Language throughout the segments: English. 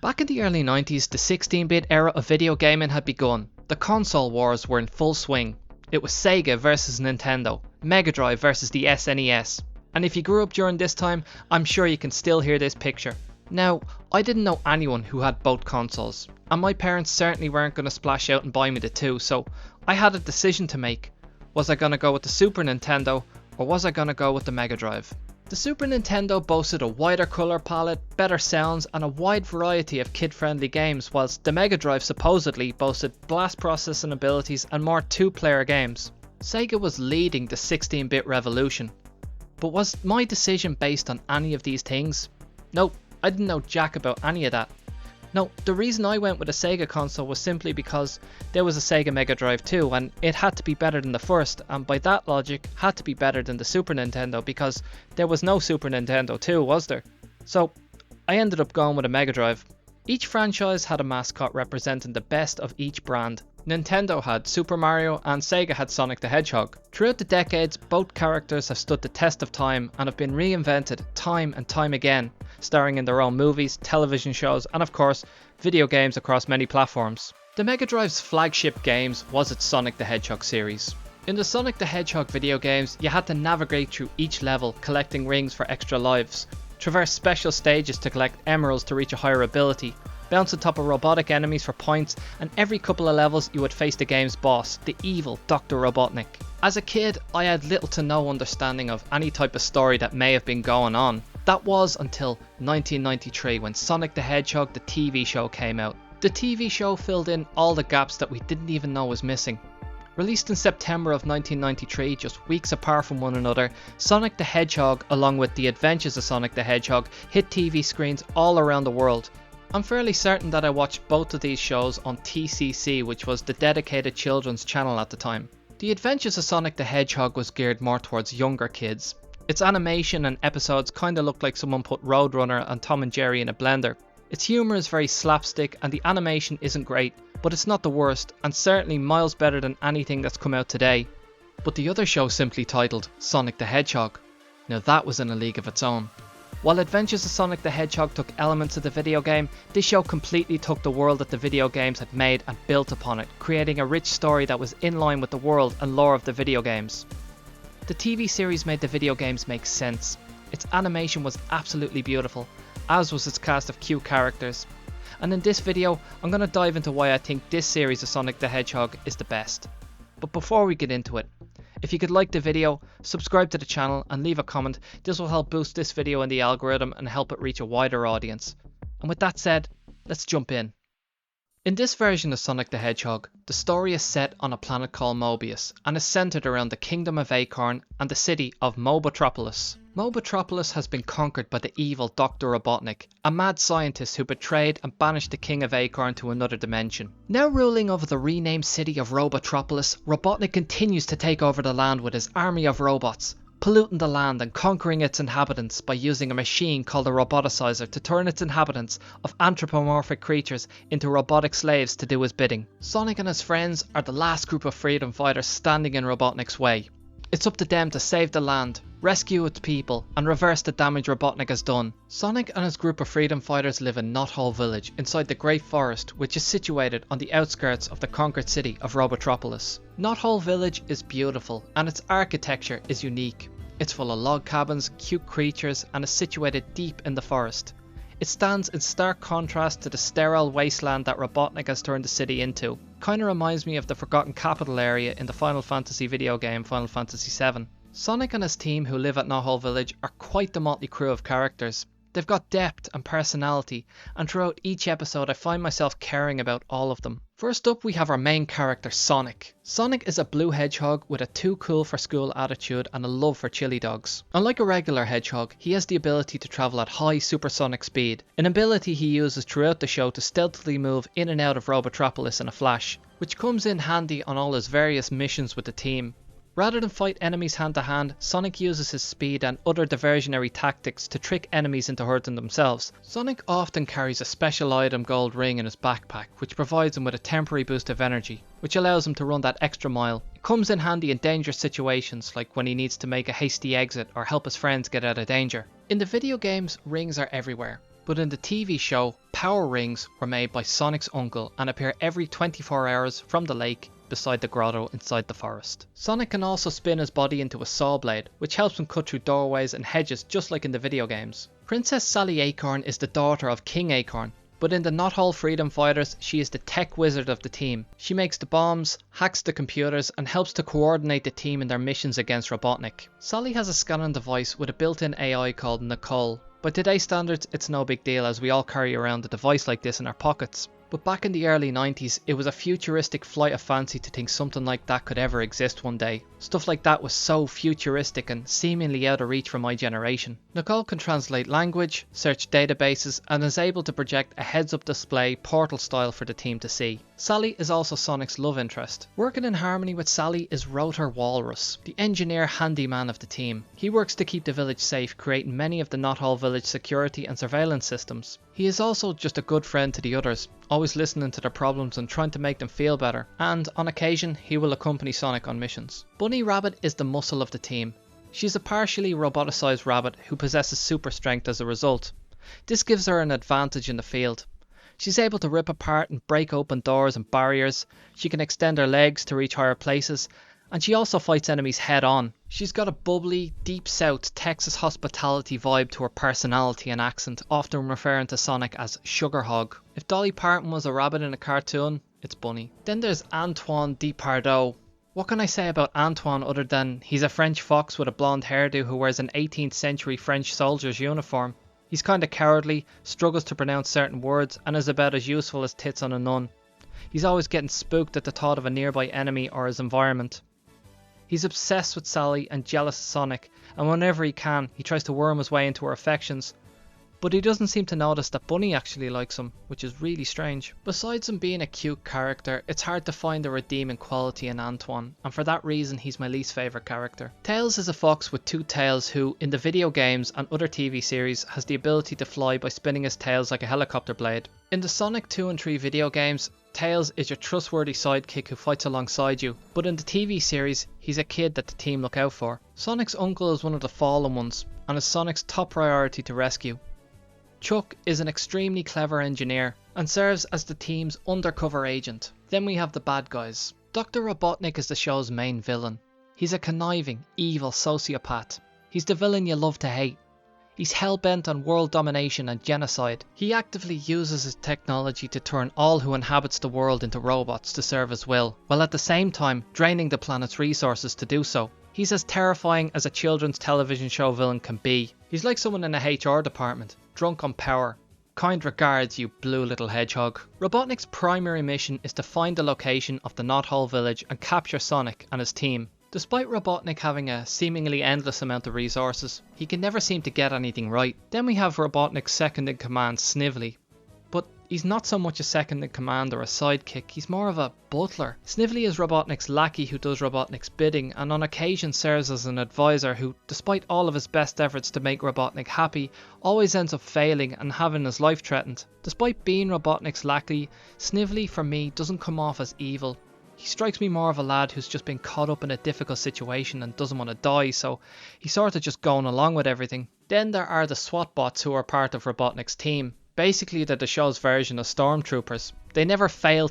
Back in the early 90s, the 16-bit era of video gaming had begun. The console wars were in full swing. It was Sega versus Nintendo, Mega Drive versus the SNES. And if you grew up during this time, I'm sure you can still hear this picture. Now, I didn't know anyone who had both consoles, and my parents certainly weren't going to splash out and buy me the two, so I had a decision to make. Was I going to go with the Super Nintendo, or was I going to go with the Mega Drive? The Super Nintendo boasted a wider colour palette, better sounds and a wide variety of kid-friendly games, whilst the Mega Drive supposedly boasted blast processing abilities and more two-player games. Sega was leading the 16-bit revolution. But was my decision based on any of these things? Nope, I didn't know jack about any of that. No, the reason I went with a Sega console was simply because there was a Sega Mega Drive 2 and it had to be better than the first, and by that logic had to be better than the Super Nintendo because there was no Super Nintendo 2, was there? So I ended up going with a Mega Drive. Each franchise had a mascot representing the best of each brand. Nintendo had Super Mario and Sega had Sonic the Hedgehog. Throughout the decades, both characters have stood the test of time and have been reinvented time and time again, starring in their own movies, television shows and of course, video games across many platforms. The Mega Drive's flagship games was its Sonic the Hedgehog series. In the Sonic the Hedgehog video games, you had to navigate through each level, collecting rings for extra lives, traverse special stages to collect emeralds to reach a higher ability, bounce on top of robotic enemies for points, and every couple of levels you would face the game's boss, the evil Dr. Robotnik. As a kid, I had little to no understanding of any type of story that may have been going on. That was until 1993 when Sonic the Hedgehog the TV show came out. The TV show filled in all the gaps that we didn't even know was missing. Released in September of 1993, just weeks apart from one another, Sonic the Hedgehog along with The Adventures of Sonic the Hedgehog hit TV screens all around the world. I'm fairly certain that I watched both of these shows on TCC, which was the dedicated children's channel at the time. The Adventures of Sonic the Hedgehog was geared more towards younger kids. Its animation and episodes kinda looked like someone put Roadrunner and Tom and Jerry in a blender. Its humour is very slapstick and the animation isn't great, but it's not the worst and certainly miles better than anything that's come out today. But the other show simply titled Sonic the Hedgehog. Now that was in a league of its own. While Adventures of Sonic the Hedgehog took elements of the video game, this show completely took the world that the video games had made and built upon it, creating a rich story that was in line with the world and lore of the video games. The TV series made the video games make sense. Its animation was absolutely beautiful, as was its cast of cute characters. And in this video, I'm going to dive into why I think this series of Sonic the Hedgehog is the best. But before we get into it, if you could like the video, subscribe to the channel and leave a comment. This will help boost this video in the algorithm and help it reach a wider audience. And with that said, let's jump in. In this version of Sonic the Hedgehog, the story is set on a planet called Mobius and is centered around the Kingdom of Acorn and the city of Mobotropolis. Mobotropolis has been conquered by the evil Dr. Robotnik, a mad scientist who betrayed and banished the King of Acorn to another dimension. Now ruling over the renamed city of Robotropolis, Robotnik continues to take over the land with his army of robots, polluting the land and conquering its inhabitants by using a machine called a roboticizer to turn its inhabitants of anthropomorphic creatures into robotic slaves to do his bidding. Sonic and his friends are the last group of freedom fighters standing in Robotnik's way. It's up to them to save the land, rescue its people, and reverse the damage Robotnik has done. Sonic and his group of freedom fighters live in Knothole Village inside the Great Forest, which is situated on the outskirts of the conquered city of Robotropolis. Knothole Village is beautiful and its architecture is unique. It's full of log cabins, cute creatures, and is situated deep in the forest. It stands in stark contrast to the sterile wasteland that Robotnik has turned the city into. Kinda reminds me of the Forgotten Capital area in the Final Fantasy video game Final Fantasy VII. Sonic and his team who live at Knothole Village are quite the motley crew of characters. They've got depth and personality, and throughout each episode I find myself caring about all of them. First up we have our main character Sonic. Sonic is a blue hedgehog with a too cool for school attitude and a love for chili dogs. Unlike a regular hedgehog, he has the ability to travel at high supersonic speed, an ability he uses throughout the show to stealthily move in and out of Robotropolis in a flash, which comes in handy on all his various missions with the team. Rather than fight enemies hand to hand, Sonic uses his speed and other diversionary tactics to trick enemies into hurting themselves. Sonic often carries a special item gold ring in his backpack, which provides him with a temporary boost of energy, which allows him to run that extra mile. It comes in handy in dangerous situations, like when he needs to make a hasty exit or help his friends get out of danger. In the video games, rings are everywhere, But in the TV show, power rings were made by Sonic's uncle and appear every 24 hours from the lake beside the grotto inside the forest. Sonic can also spin his body into a saw blade, which helps him cut through doorways and hedges just like in the video games. Princess Sally Acorn is the daughter of King Acorn, but in the Knothole Freedom Fighters, she is the tech wizard of the team. She makes the bombs, hacks the computers, and helps to coordinate the team in their missions against Robotnik. Sally has a scanning device with a built-in AI called Nicole. By today's standards, it's no big deal as we all carry around a device like this in our pockets. But back in the early 90s, it was a futuristic flight of fancy to think something like that could ever exist one day. Stuff like that was so futuristic and seemingly out of reach for my generation. Nicole can translate language, search databases, and is able to project a heads-up display Portal style for the team to see. Sally is also Sonic's love interest. Working in harmony with Sally is Rotor Walrus, the engineer handyman of the team. He works to keep the village safe, creating many of the Knothole village security and surveillance systems. He is also just a good friend to the others, always listening to their problems and trying to make them feel better, and on occasion he will accompany Sonic on missions. Bunny Rabbit is the muscle of the team. She is a partially roboticized rabbit who possesses super strength as a result. This gives her an advantage in the field. She's able to rip apart and break open doors and barriers, she can extend her legs to reach higher places, and she also fights enemies head on. She's got a bubbly, deep south Texas hospitality vibe to her personality and accent, often referring to Sonic as Sugar Hog. If Dolly Parton was a rabbit in a cartoon, it's Bunny. Then there's Antoine Depardieu. What can I say about Antoine other than he's a French fox with a blonde hairdo who wears an 18th century French soldier's uniform. He's kinda cowardly, struggles to pronounce certain words, and is about as useful as tits on a nun. He's always getting spooked at the thought of a nearby enemy or his environment. He's obsessed with Sally and jealous of Sonic, and whenever he can, he tries to worm his way into her affections. But he doesn't seem to notice that Bunny actually likes him, which is really strange. Besides him being a cute character, it's hard to find a redeeming quality in Antoine, and for that reason he's my least favourite character. Tails is a fox with two tails who, in the video games and other TV series, has the ability to fly by spinning his tails like a helicopter blade. In the Sonic 2 and 3 video games, Tails is your trustworthy sidekick who fights alongside you, but in the TV series, he's a kid that the team look out for. Sonic's uncle is one of the fallen ones, and is Sonic's top priority to rescue. Chuck is an extremely clever engineer, and serves as the team's undercover agent. Then we have the bad guys. Dr. Robotnik is the show's main villain. He's a conniving, evil sociopath. He's the villain you love to hate. He's hell-bent on world domination and genocide. He actively uses his technology to turn all who inhabits the world into robots to serve his will, while at the same time draining the planet's resources to do so. He's as terrifying as a children's television show villain can be. He's like someone in a HR department, drunk on power. Kind regards, you blue little hedgehog. Robotnik's primary mission is to find the location of the Knothole village and capture Sonic and his team. Despite Robotnik having a seemingly endless amount of resources, he can never seem to get anything right. Then we have Robotnik's second in command, Snively. But he's not so much a second in command or a sidekick, he's more of a butler. Snively is Robotnik's lackey who does Robotnik's bidding, and on occasion serves as an advisor who, despite all of his best efforts to make Robotnik happy, always ends up failing and having his life threatened. Despite being Robotnik's lackey, Snively for me doesn't come off as evil. He strikes me more of a lad who's just been caught up in a difficult situation and doesn't want to die, so he's sort of just going along with everything. Then there are the SWAT bots who are part of Robotnik's team. Basically they're the show's version of stormtroopers. They never fail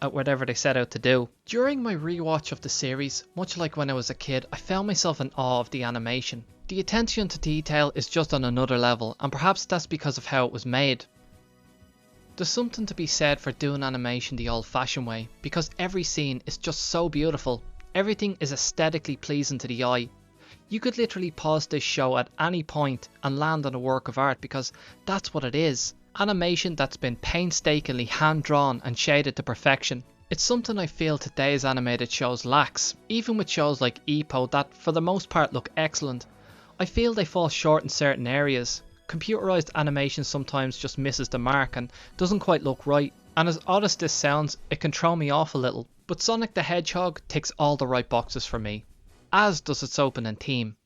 at whatever they set out to do. During my rewatch of the series, much like when I was a kid, I found myself in awe of the animation. The attention to detail is just on another level, and perhaps that's because of how it was made. There's something to be said for doing animation the old-fashioned way, because every scene is just so beautiful. Everything is aesthetically pleasing to the eye. You could literally pause this show at any point and land on a work of art, because that's what it is. Animation that's been painstakingly hand-drawn and shaded to perfection. It's something I feel today's animated shows lacks. Even with shows like EPO that for the most part look excellent, I feel they fall short in certain areas. Computerized animation sometimes just misses the mark and doesn't quite look right, and as odd as this sounds, it can throw me off a little. But Sonic the Hedgehog ticks all the right boxes for me, as does its opening theme.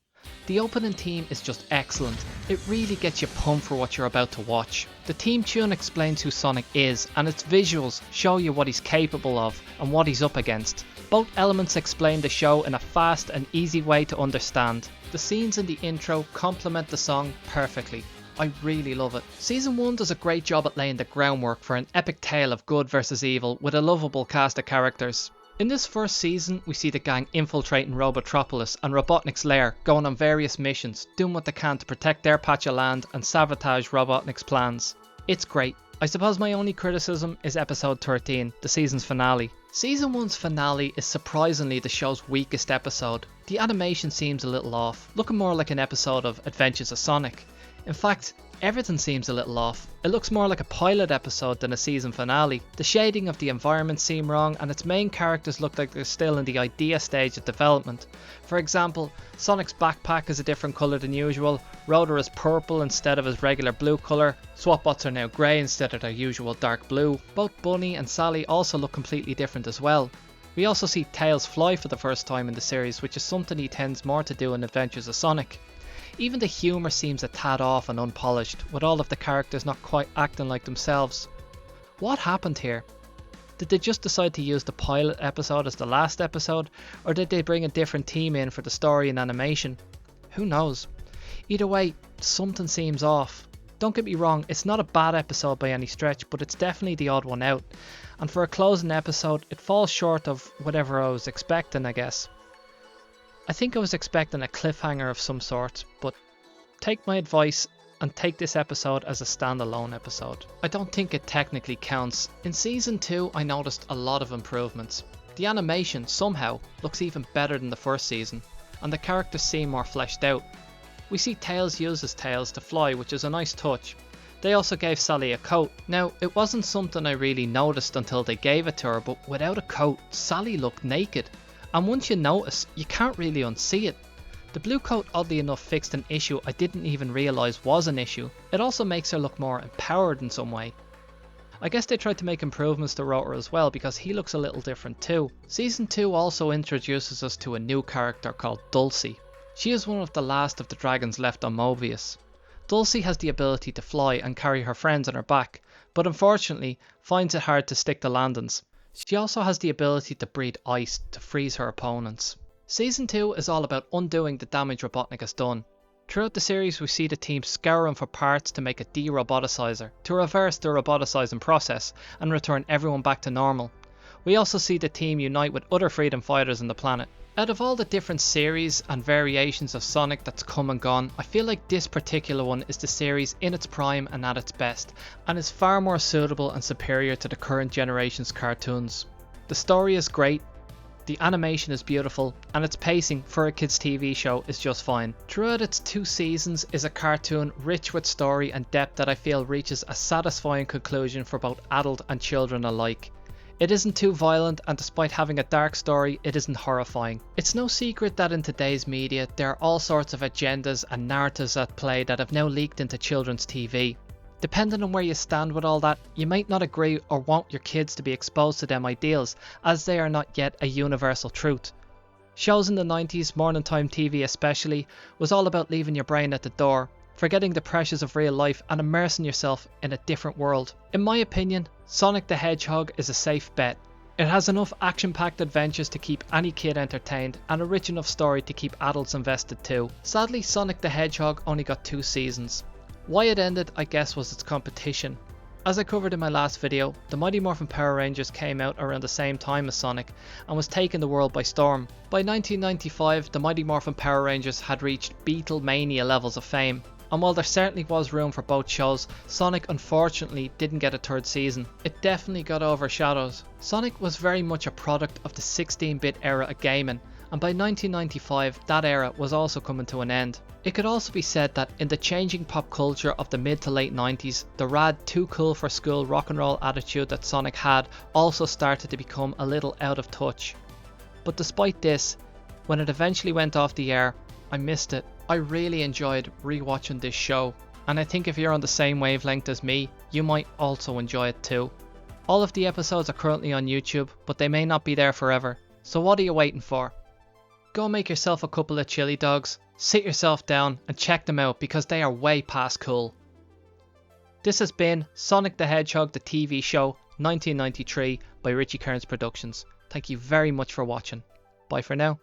The opening theme is just excellent. It really gets you pumped for what you're about to watch. The theme tune explains who Sonic is, and its visuals show you what he's capable of and what he's up against. Both elements explain the show in a fast and easy way to understand. The scenes in the intro complement the song perfectly. I really love it. Season 1 does a great job at laying the groundwork for an epic tale of good versus evil with a lovable cast of characters. In this first season, we see the gang infiltrating Robotropolis and Robotnik's lair, going on various missions, doing what they can to protect their patch of land and sabotage Robotnik's plans. It's great. I suppose my only criticism is episode 13, the season's finale. Season 1's finale is surprisingly the show's weakest episode. The animation seems a little off, looking more like an episode of Adventures of Sonic. In fact, everything seems a little off. It looks more like a pilot episode than a season finale. The shading of the environment seem wrong, and its main characters look like they're still in the idea stage of development. For example, Sonic's backpack is a different colour than usual, Rotor is purple instead of his regular blue colour, Swapbots are now grey instead of their usual dark blue. Both Bunny and Sally also look completely different as well. We also see Tails fly for the first time in the series, which is something he tends more to do in Adventures of Sonic. Even the humour seems a tad off and unpolished, with all of the characters not quite acting like themselves. What happened here? Did they just decide to use the pilot episode as the last episode, or did they bring a different team in for the story and animation? Who knows? Either way, something seems off. Don't get me wrong, it's not a bad episode by any stretch, but it's definitely the odd one out. And for a closing episode, it falls short of whatever I was expecting, I guess. I think I was expecting a cliffhanger of some sort, but take my advice and take this episode as a standalone episode. I don't think it technically counts. In season 2 I noticed a lot of improvements. The animation somehow looks even better than the first season, and the characters seem more fleshed out. We see Tails use his tails to fly, which is a nice touch. They also gave Sally a coat. Now, it wasn't something I really noticed until they gave it to her, but without a coat, Sally looked naked. And once you notice, you can't really unsee it. The blue coat oddly enough fixed an issue I didn't even realise was an issue. It also makes her look more empowered in some way. I guess they tried to make improvements to Rotor as well, because he looks a little different too. Season 2 also introduces us to a new character called Dulcie. She is one of the last of the dragons left on Mobius. Dulcie has the ability to fly and carry her friends on her back, but unfortunately finds it hard to stick to landings. She also has the ability to breathe ice to freeze her opponents. Season 2 is all about undoing the damage Robotnik has done. Throughout the series we see the team scouring for parts to make a de-roboticizer, to reverse the roboticizing process and return everyone back to normal. We also see the team unite with other freedom fighters on the planet. Out of all the different series and variations of Sonic that's come and gone, I feel like this particular one is the series in its prime and at its best, and is far more suitable and superior to the current generation's cartoons. The story is great, the animation is beautiful, and its pacing for a kids TV show is just fine. Throughout its 2 seasons is a cartoon rich with story and depth that I feel reaches a satisfying conclusion for both adult and children alike. It isn't too violent, and despite having a dark story, it isn't horrifying. It's no secret that in today's media there are all sorts of agendas and narratives at play that have now leaked into children's TV. Depending on where you stand with all that, you might not agree or want your kids to be exposed to them ideals, as they are not yet a universal truth. Shows in the 90s, morning time TV especially, was all about leaving your brain at the door, forgetting the pressures of real life and immersing yourself in a different world. In my opinion, Sonic the Hedgehog is a safe bet. It has enough action-packed adventures to keep any kid entertained, and a rich enough story to keep adults invested too. Sadly, Sonic the Hedgehog only got 2 seasons. Why it ended, I guess, was its competition. As I covered in my last video, the Mighty Morphin Power Rangers came out around the same time as Sonic and was taking the world by storm. By 1995, the Mighty Morphin Power Rangers had reached Beatlemania levels of fame. And while there certainly was room for both shows, Sonic unfortunately didn't get a 3rd season. It definitely got overshadowed. Sonic was very much a product of the 16-bit era of gaming, and by 1995 that era was also coming to an end. It could also be said that in the changing pop culture of the mid to late 90s, the rad too cool for school rock and roll attitude that Sonic had also started to become a little out of touch. But despite this, when it eventually went off the air, I missed it. I really enjoyed rewatching this show, and I think if you're on the same wavelength as me, you might also enjoy it too. All of the episodes are currently on YouTube, but they may not be there forever, so what are you waiting for? Go make yourself a couple of chili dogs, sit yourself down and check them out because they are way past cool. This has been Sonic the Hedgehog the TV show 1993 by Richie Kearns Productions. Thank you very much for watching. Bye for now.